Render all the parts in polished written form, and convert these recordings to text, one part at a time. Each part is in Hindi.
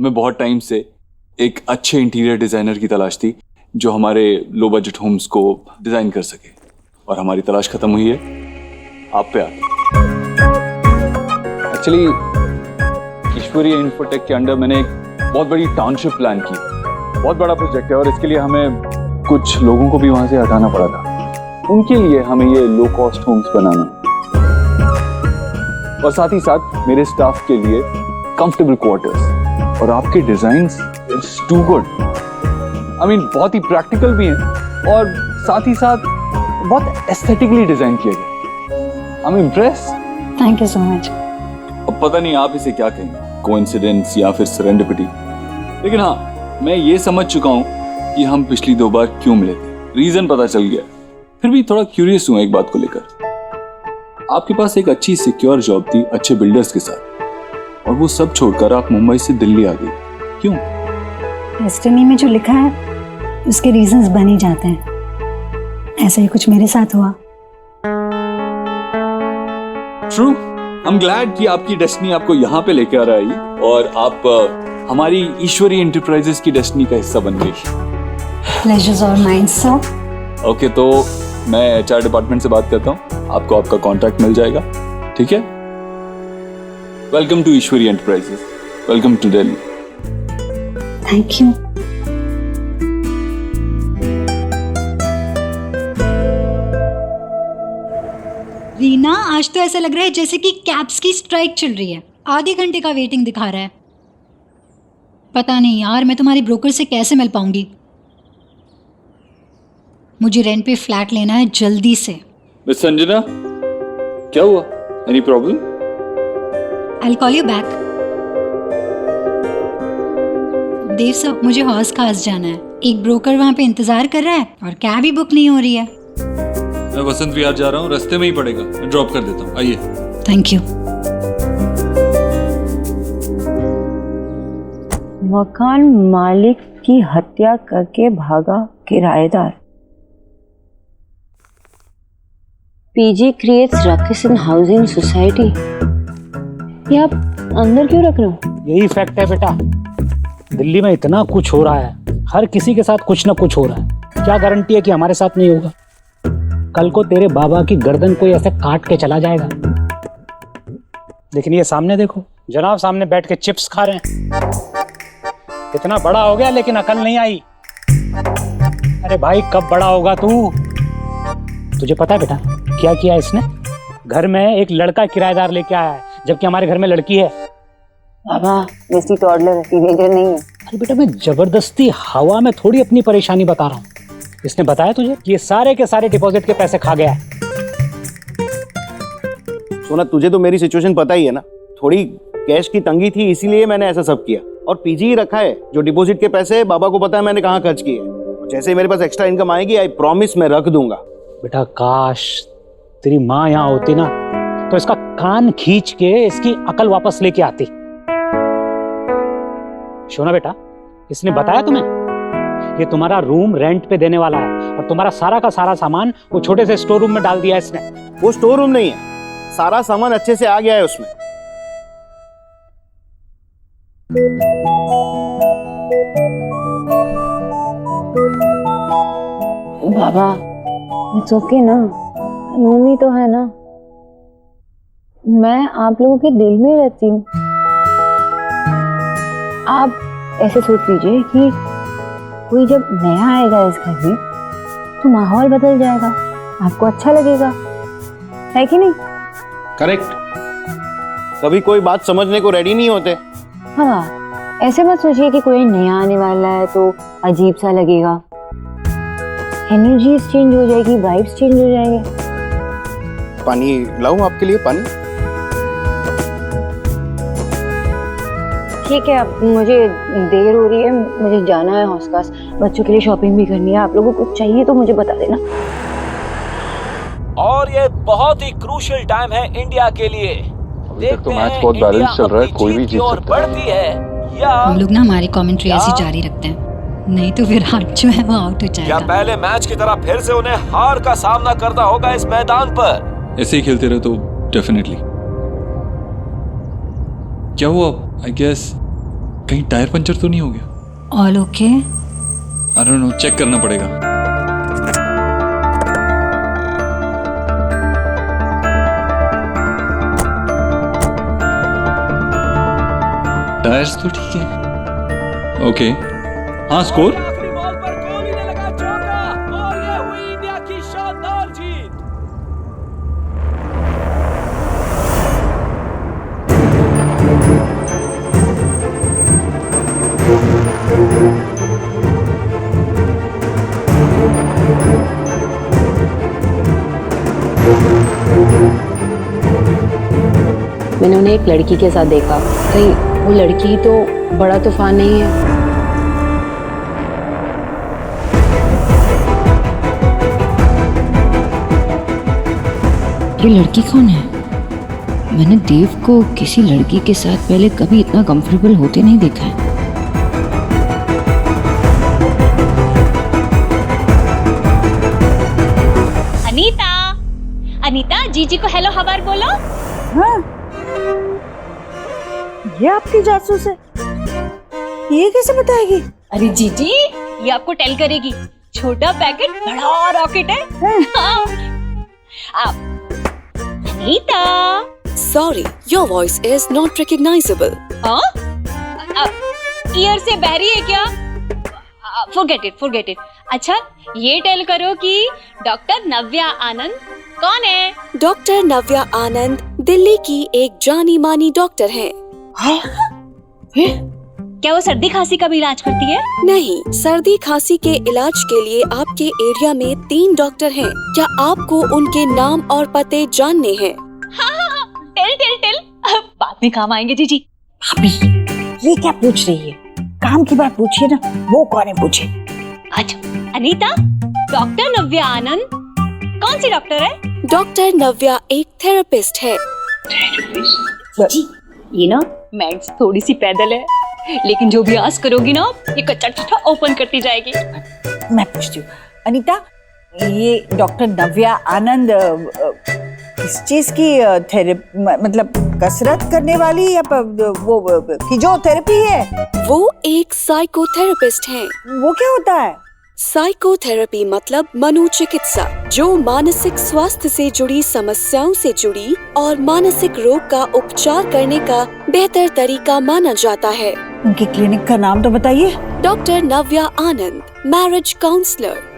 हमें बहुत टाइम से एक अच्छे इंटीरियर डिजाइनर की तलाश थी जो हमारे लो बजट होम्स को डिजाइन कर सके, और हमारी तलाश खत्म हुई है आप पे आके। एक्चुअली ईश्वरीय इन्फोटेक के अंडर मैंने एक बहुत बड़ी टाउनशिप प्लान की, बहुत बड़ा प्रोजेक्ट है, और इसके लिए हमें कुछ लोगों को भी वहां से हटाना पड़ा था। उनके लिए हमें ये लो कॉस्ट होम्स बनाना, और साथ ही साथ मेरे स्टाफ के लिए कंफर्टेबल क्वार्टर्स। और आपके designs it's too good, I mean बहुत ही प्रैक्टिकल भी हैं और साथ ही साथ बहुत एस्थेटिकली डिजाइन किए गए। I am impressed. Thank you so much. अब पता नहीं आप इसे क्या कहेंगे, कोइंसिडेंस या फिर सेरेंडिपिटी, लेकिन हाँ मैं ये समझ चुका हूँ कि हम पिछली 2 बार क्यों मिले थे, रीजन पता चल गया। फिर भी थोड़ा क्यूरियस हूँ एक बात को लेकर। आपके पास एक अच्छी सिक्योर जॉब थी अच्छे बिल्डर्स के साथ, और वो सब छोड़कर आप मुंबई से दिल्ली आ गई, क्यों? डेस्टिनी में जो लिखा है उसके रीजंस बन ही जाते हैं, ऐसा ही कुछ मेरे साथ हुआ। ट्रू, आई एम ग्लैड कि आपकी डेस्टिनी आपको यहाँ पे लेके आ रहा है और आप हमारी ईश्वरी एंटरप्राइजेस की डेस्टिनी का हिस्सा बन गई। Pleasures all mine sir. Okay, तो मैं एचआर डिपार्टमेंट से बात करता हूँ, आपको आपका कॉन्ट्रैक्ट मिल जाएगा, ठीक है? Welcome to Ishwari enterprises, welcome to Delhi. Thank you. Reena, आज तो ऐसा लग रहा है जैसे कि कैब्स की स्ट्राइक चल रही है। आधे घंटे का वेटिंग दिखा रहा है। पता नहीं यार, मैं तुम्हारी ब्रोकर से कैसे मिल पाऊंगी। मुझे रेंट पे फ्लैट लेना है जल्दी से। मिस संजना, क्या हुआ? Any problem? I will call you back. Dev साहब, मुझे हौस खास जाना है। एक ब्रोकर वहाँ पे इंतजार कर रहा है और कैब ही बुक नहीं हो रही है। मैं वसंत विहार जा रहा हूँ, रास्ते में ही पड़ेगा, मैं ड्रॉप कर देता हूँ, आइए। Thank you. मकान मालिक की हत्या करके भागा किराएदार। पीजी क्रिएट्स रकिस इन हाउसिंग सोसाइटी। ये आप अंदर क्यों रख रहे हो? यही फैक्ट है बेटा, दिल्ली में इतना कुछ हो रहा है, हर किसी के साथ कुछ ना कुछ हो रहा है। क्या गारंटी है कि हमारे साथ नहीं होगा? कल को तेरे बाबा की गर्दन कोई ऐसे काट के चला जाएगा। लेकिन ये सामने देखो, जनाब सामने बैठ के चिप्स खा रहे हैं। इतना बड़ा हो गया लेकिन अकल नहीं आई। अरे भाई, कब बड़ा होगा तू? तुझे पता है बेटा क्या किया इसने? घर में एक लड़का किराएदार लेके आया है, जबकि हमारे घर में लड़की है। बाबा, वैसी टॉडलर है, टीनेजर नहीं है। अरे बेटा, मैं जबरदस्ती हवा में थोड़ी अपनी परेशानी बता रहा हूँ। इसने बताया तुझे कि ये सारे के सारे डिपॉजिट के पैसे खा गया है। सोना, तुझे तो मेरी सिचुएशन पता ही है ना, थोड़ी कैश की तंगी थी, इसीलिए मैंने ऐसा सब किया। और पीजी ही रखा है, जो डिपॉजिट के पैसे बाबा को पता है मैंने कहाँ खर्च किए। जैसे ही मेरे पास एक्स्ट्रा इनकम आएगी, आई प्रॉमिस मैं रख दूंगा। बेटा, काश तेरी माँ यहाँ होती ना, तो इसका कान खींच के इसकी अकल वापस लेके आती। शोना बेटा, इसने बताया तुम्हें ये तुम्हारा रूम रेंट पे देने वाला है, और तुम्हारा सारा का सारा सामान वो छोटे से स्टोर रूम में डाल दिया है इसने। वो स्टोर रूम नहीं है, सारा सामान अच्छे से आ गया है उसमें। बाबा, इट्स ओके ना, रूम ही तो है ना। मैं आप लोगों के दिल में रहती हूँ। आप ऐसे सोच लीजिए कि कोई जब नया आएगा इस घर में तो माहौल बदल जाएगा, आपको अच्छा लगेगा, है कि नहीं? करेक्ट। कभी कोई बात समझने को रेडी नहीं होते। हाँ, ऐसे मत सोचिए कि कोई नया आने वाला है तो अजीब सा लगेगा। एनर्जीज चेंज हो जाएगी, वाइब्स चेंज हो जाएंगे। पानी लाऊं आपके लिए? पानी? ठीक है, अब मुझे देर हो रही है, मुझे जाना है हौसखास, बच्चों के लिए शॉपिंग भी करनी है। आप लोगों को कुछ चाहिए तो मुझे बता देना। और ये बहुत ही क्रूशियल टाइम है इंडिया के लिए। अभी तक तो मैच बहुत बैलेंस चल रहा है, कोई भी जीत सकता है। बढ़ती है या हम लोग ना हमारी कमेंट्री ऐसी जारी रखते हैं, नहीं तो विराट जो है वो आउट हो या जाएगा। पहले मैच की तरह फिर से उन्हें हार का सामना करना होगा इस मैदान पर। ऐसे ही खेलते रहे तो डेफिनेटली। क्या हुआ? आई गेस कहीं टायर पंचर तो नहीं हो गया? All okay? I don't know, check करना पड़ेगा। टायर्स तो ठीक है। ओके, हाँ स्कोर? आखिरी बॉल पर कोहली ने लगा चौका और ये हुई इंडिया की शानदार जीत। मैंने उन्हें एक लड़की के साथ देखा। कहीं वो लड़की तो बड़ा तूफान नहीं है? ये लड़की कौन है? मैंने देव को किसी लड़की के साथ पहले कभी इतना कंफर्टेबल होते नहीं देखा है। अनीता, अनीता जीजी को हेलो हवार बोलो। हाँ, ये आपकी जासूस है? ये कैसे बताएगी? अरे जीजी, ये आपको टेल करेगी। छोटा पैकेट बड़ा रॉकेट है। हाँ। Anita, Sorry, your voice is not recognizable. Year से बहरी है क्या? Forget it. अच्छा, ये टेल करो कि डॉक्टर नव्या आनंद कौन है? डॉक्टर नव्या आनंद दिल्ली की एक जानी मानी डॉक्टर हैं। क्या वो सर्दी खांसी का भी इलाज करती है? नहीं, सर्दी खांसी के इलाज के लिए आपके एरिया में 3 डॉक्टर हैं। क्या आपको उनके नाम और पते जानने हैं? हाँ, टेल। बाद में काम आएंगे जीजी। भाभी, ये क्या पूछ रही है? काम की बात पूछिए ना, वो कौन है पूछे। अच्छा, अनीता, डॉक्टर नव्या आनंद कौन सी डॉक्टर है? डॉक्टर नव्या एक थेरेपिस्ट है। जी, ये ना मैथ्स थोड़ी सी पैदल है, लेकिन जो भी आस करोगी ना, ये कच्चा चिट्ठा ओपन करती जाएगी। मैं पूछती हूँ, अनीता, ये डॉक्टर नव्या आनंद किस चीज की मतलब कसरत करने वाली या वो फिजियोथेरेपी है? वो एक साइकोथेरेपिस्ट हैं। वो क्या होता है? साइकोथेरेपी मतलब मनोचिकित्सा, जो मानसिक स्वास्थ्य से जुड़ी समस्याओं से जुड़ी और मानसिक रोग का उपचार करने का बेहतर तरीका माना जाता है। उनकी क्लिनिक का नाम तो बताइए। डॉक्टर नव्या आनंद, मैरिज काउंसलर।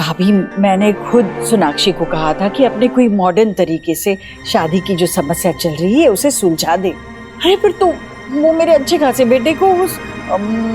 भाभी, मैंने खुद सोनाक्षी को कहा था कि अपने कोई मॉडर्न तरीके से शादी की जो समस्या चल रही है उसे सुलझा दे। अरे फिर तो वो मेरे अच्छे खासे बेटे को उस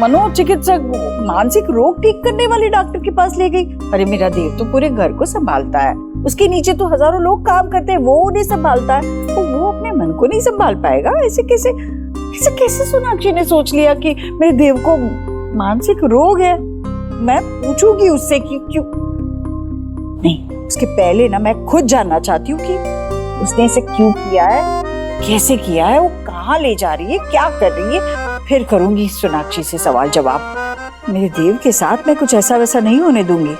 मनोचिकित्सक, मानसिक रोग ठीक करने वाले डॉक्टर के पास ले गई। अरे मेरा देव तो पूरे घर को संभालता है, उसके नीचे तो हजारों लोग काम करते हैं, वो उन्हें संभालता है, तो वो अपने मन को नहीं संभाल पाएगा? ऐसे कैसे सोनाक्षी ने सोच लिया कि मेरे देव को मानसिक रोग है? मैं पूछूंगी उससे कि क्यों नहीं। उसके पहले ना मैं खुद जानना चाहती हूँ कि उसने इसे क्यों किया है, कैसे किया है, वो कहाँ ले जा रही है, क्या कर रही है। फिर करूंगी सोनाक्षी से सवाल जवाब। मेरे देव के साथ मैं कुछ ऐसा वैसा नहीं होने दूंगी।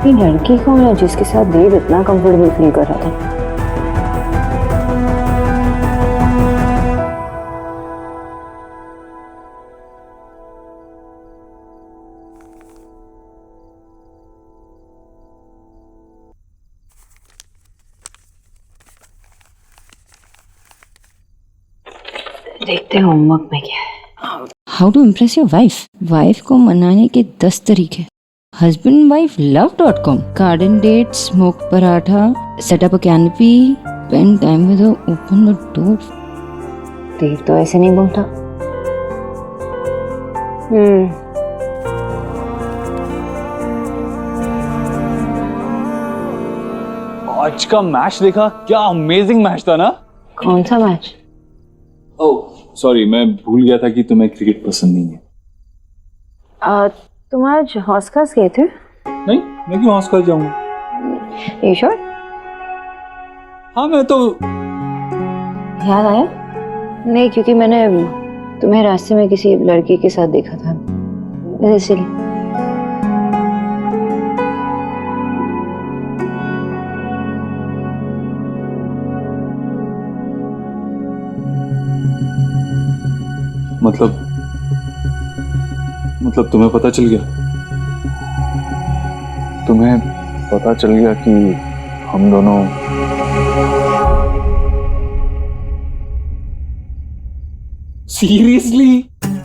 ये लड़की कौन है जिसके साथ देव इतना कंफर्टेबल फील कर रहा था? देखते हैं होमवर्क में क्या है। How to impress your wife? Wife को मनाने के 10 तरीके। husbandwiflove.com, garden date, smoke paratha, set up a canopy, spend time with her, open the door. देव तो ऐसे नहीं बोलता। आज का मैच देखा? क्या अमेजिंग मैच था ना? कौन सा मैच? ओह सॉरी, मैं भूल गया था कि तुम्हें क्रिकेट पसंद नहीं है। तुम आज हॉस्कास गए थे? नहीं, मैं क्यों हॉस्कास जाऊंगा? You sure? हाँ मैं तो याद आया? नहीं, क्योंकि मैंने तुम्हें रास्ते में किसी लड़की के साथ देखा था, इसलिए। मतलब तुम्हें पता चल गया? तुम्हें पता चल गया कि हम दोनों seriously?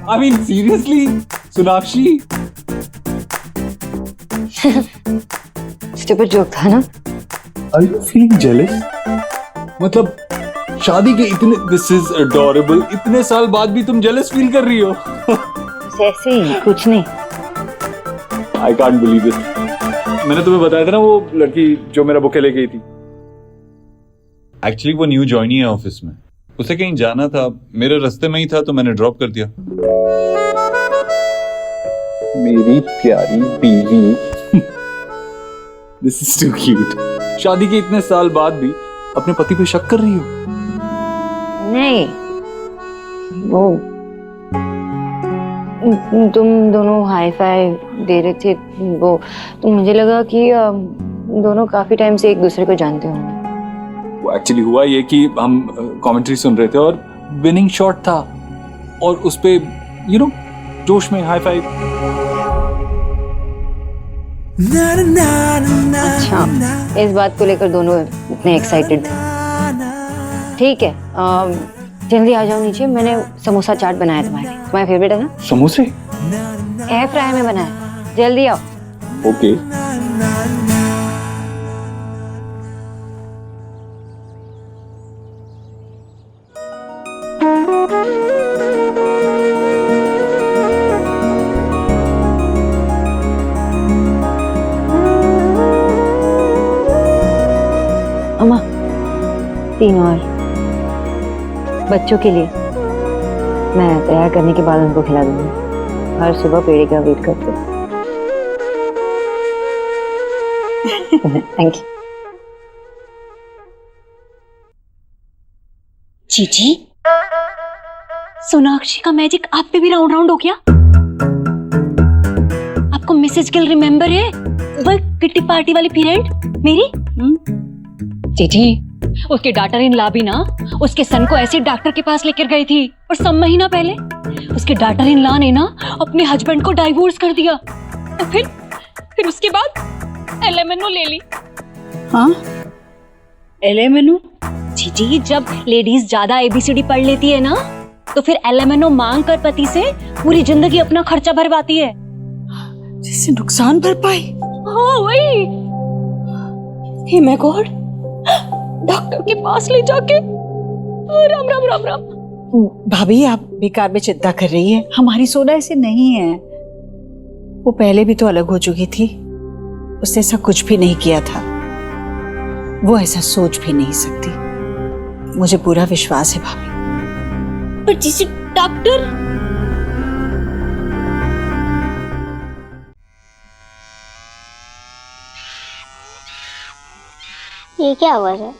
I mean seriously Sonakshi? Stupid joke था ना? Are you feeling jealous? मतलब शादी के इतने, दिस इज अडोरेबल, इतने साल बाद भी तुम जेलस फील कर रही हो? ऐसे ही, कुछ नहीं। I can't believe it. मैंने तुम्हें बताया था ना वो लड़की जो मेरा बुके ले गई थी। एक्चुअली वो न्यू ज्वाइनी है ऑफिस में, उसे कहीं जाना था, मेरे रास्ते में ही था तो मैंने ड्रॉप कर दिया। मेरी प्यारी बीवी। This is too cute. शादी के इतने साल बाद भी अपने पति पे शक कर रही हो? नहीं, वो तुम दोनों हाई फाई दे रहे थे, वो तो मुझे लगा कि दोनों काफी टाइम से एक दूसरे को जानते होंगे। वो एक्चुअली हुआ ये कि हम कमेंट्री सुन रहे थे और विनिंग शॉट था और उस पे यू नो जोश में हाई फाइव। अच्छा, इस बात को लेकर दोनों इतने एक्साइटेड थे। ठीक है, जल्दी आ जाओ नीचे, मैंने समोसा चाट बनाया तुम्हारे फेवरेट है ना? समोसे? एयर फ्राई में बनाया, जल्दी आओ। ओके। अम्मा, 3 और बच्चों के लिए मैं तैयार करने के बाद उनको खिला दूंगी। हर सुबह पेड़े का वेट करते। Thank you. जीजी, सोनाक्षी का मैजिक आप पे भी राउंड राउंड हो गया? आपको मिसेज गिल रिमेम्बर है? वो किट्टी पार्टी वाली पीरियड मेरी? जीजी, उसकी डॉटर इन ला भी ना उसके सन को ऐसे डॉक्टर के पास लेकर गई थी और 6 महीना पहले उसके डॉटर इन ला ने ना अपने हस्बैंड को डाइवोर्स कर दिया और फिर उसके बाद एलएमएनओ ले ली। हाँ, एलएमएनओ? जी, जब लेडीज ज्यादा एबीसीडी पढ़ लेती है ना तो फिर एलएमएनओ मांग कर पति से पूरी जिंदगी अपना खर्चा भरवाती है। जैसे नुकसान भरपाई? हाँ वही। हे माय गॉड, डॉक्टर के पास ले जाके राम राम राम राम। भाभी आप बेकार में चिंता कर रही है, हमारी सोना ऐसे नहीं है। वो पहले भी तो अलग हो चुकी थी, उसने ऐसा कुछ भी नहीं किया था, वो ऐसा सोच भी नहीं सकती, मुझे पूरा विश्वास है भाभी। पर जिसे डॉक्टर ये क्या आवाज है?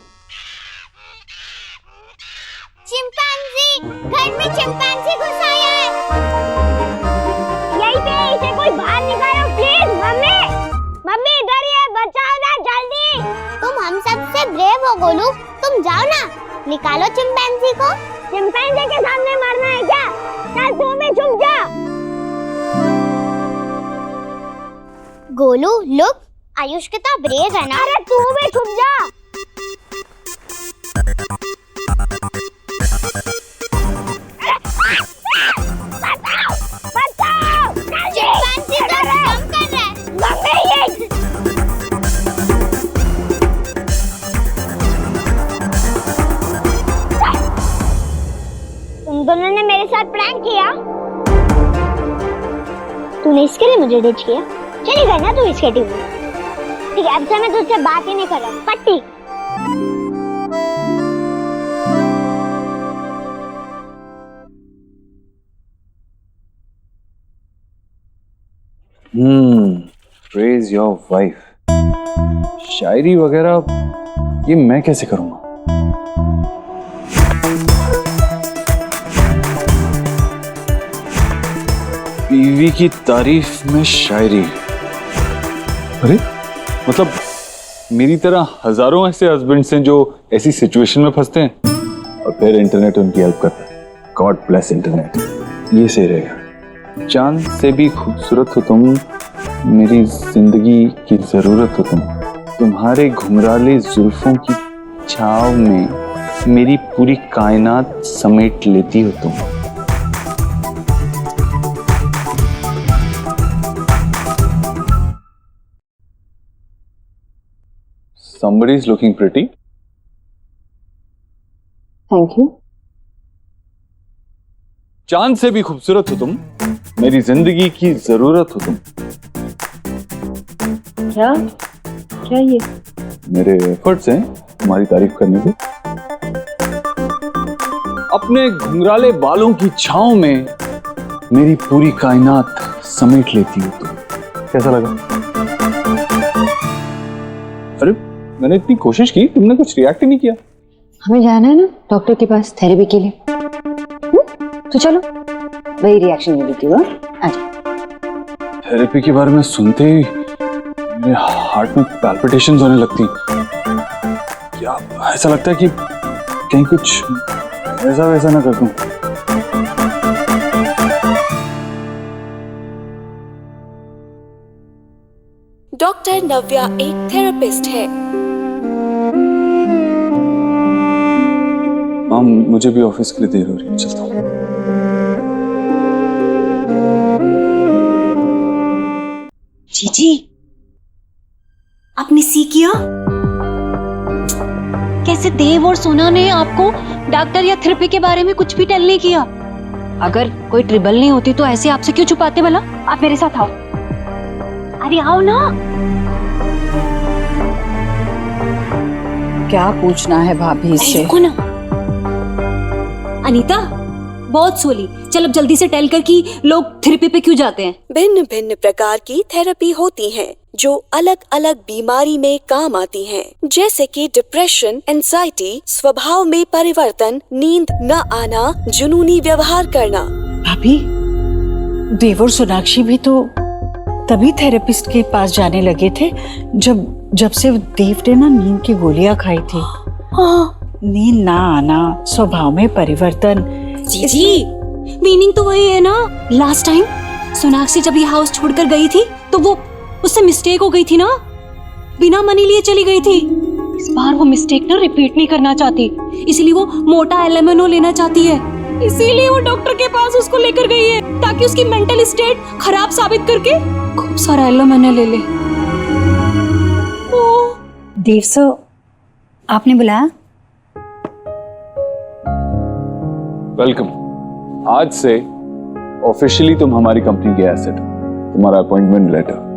चिंपांजी, घर में चिंपांजी घुस आया है। यहीं पे, इसे कोई बाहर निकालो प्लीज। मम्मी, मम्मी इधर ही है, बचाओ ना जल्दी। तुम हम सब से ब्रेव हो गोलू, तुम जाओ ना, निकालो चिंपांजी को। चिंपांजी के सामने मरना है क्या? चल तू भी छुप जा। गोलू लुक, आयुष कितना ब्रेव है ना। अरे तू भी छुप जा। तुम दोनों ने मेरे साथ प्रैंक किया। तूने इसके लिए मुझे डिच किया? चली गई ना तू इसके टीम में। ठीक है, अब से मैं तुझसे बात ही नहीं कर रहा। पट्टी। Praise your wife. शायरी वगैरह ये मैं कैसे करूंगा? बीवी की तारीफ में शायरी। अरे मतलब मेरी तरह हजारों ऐसे हस्बैंड्स हैं जो ऐसी सिचुएशन में फंसते हैं और फिर इंटरनेट उनकी हेल्प करता है। गॉड ब्लेस इंटरनेट, ये सही रहेगा। चांद से भी खूबसूरत हो तुम, मेरी जिंदगी की जरूरत हो तुम, तुम्हारे घुंघराले जुल्फों की छाव में मेरी पूरी कायनात समेट लेती हो तुम। Somebody is looking pretty. Thank you. चांद से भी खूबसूरत हो तुम, मेरी जिंदगी की जरूरत हो तुम। क्या क्या ये? मेरे एफर्ट्स हैं तुम्हारी तारीफ करने के। अपने घुंघराले बालों की छांव में मेरी पूरी कायनात समेट लेती हो तुम। कैसा लगा? अरे मैंने इतनी कोशिश की, तुमने कुछ रिएक्ट ही नहीं किया। हमें जाना है ना डॉक्टर के पास थेरेपी के लिए। तो चलो, वही रिएक्शन ले लेती हूँ। आजा। थेरेपी के बारे में सुनते ही मेरे हार्ट में पैल्पिटेशंस होने लगती। क्या ऐसा लगता है कि कहीं कुछ वैसा ना कर दूं। डॉक्टर नव्या एक थेरेपिस्ट है। हाँ, मुझे भी ऑफिस के लिए देर हो रही है, चलता हूँ। जीजी, आपने सी किया? कैसे देव और सोना ने आपको डॉक्टर या थेरेपी के बारे में कुछ भी टेल नहीं किया? अगर कोई ट्रिबल नहीं होती तो ऐसे आपसे क्यों छुपाते भला? आप मेरे साथ आओ। अरे आओ ना। क्या पूछना है भाभी से? रुको ना। अनीता, बहुत सोली। चल अब जल्दी से टेल कर कि लोग थेरेपी पे क्यों जाते हैं। भिन्न भिन्न प्रकार की थेरेपी होती हैं, जो अलग अलग बीमारी में काम आती हैं, जैसे कि डिप्रेशन, एंजाइटी, स्वभाव में परिवर्तन, नींद न आना, जुनूनी व्यवहार करना। भाभी, देव और सोनाक्षी भी तो तभी थेरेपिस्ट के पास जाने लगे थे जब से देव ने ना नींद की गोलियां खाई थी। हाँ। नींद ना आना, स्वभाव में परिवर्तन। जी, मीनिंग तो वही है ना। लास्ट टाइम सोनाक्षी जब ये हाउस छोड़कर गई थी तो वो उससे मिस्टेक हो गई थी ना, बिना मनी लिए चली गई थी। इस बार वो मिस्टेक ना रिपीट नहीं करना चाहती, इसलिए वो मोटा एलेमेनो लेना चाहती है। इसीलिए वो डॉक्टर के पास उसको लेकर गई है, ताकि उसकी मेंटल स्टेट खराब साबित करके खूब सारा एलेमेनो ले ले। देव सर, आपने बुलाया? वेलकम। आज से ऑफिशियली तुम हमारी कंपनी के एसेट हो। तुम्हारा appointment letter.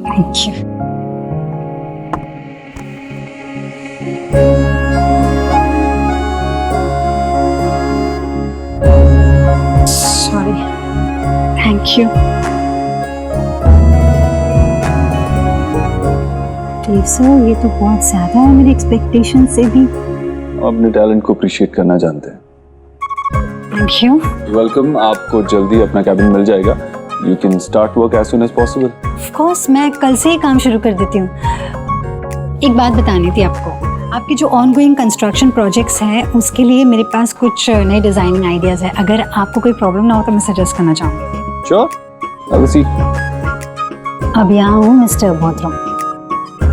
Thank you. Sorry. Thank you. Dev sir, ये तो बहुत ज्यादा है मेरी एक्सपेक्टेशन से भी। अपने टैलेंट को अप्रिशिएट करना जानते हैं। Thank you. वेलकम। आपको जल्दी अपना कैबिन मिल जाएगा। You can start work as soon as possible. Of course, मैं कल से ही काम शुरू कर देती हूँ। एक बात बतानी थी आपको, आपके जो ऑनगोइंग कंस्ट्रक्शन प्रोजेक्ट्स हैं उसके लिए मेरे पास कुछ नए डिजाइनिंग आइडियाज है। अगर आपको कोई प्रॉब्लम ना हो तो मैं सजेस्ट करना चाहूँगी। Sure, have a seat. अब यहाँ हूँ मिस्टर बोथरो,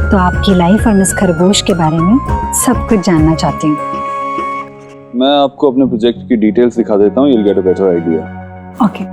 तो आपकी लाइफ और मिस खरगोश के बारे में सब कुछ जानना चाहती हूँ। मैं आपको अपने प्रोजेक्ट की डिटेल्स दिखा देता हूँ, you'll get a better idea. Okay.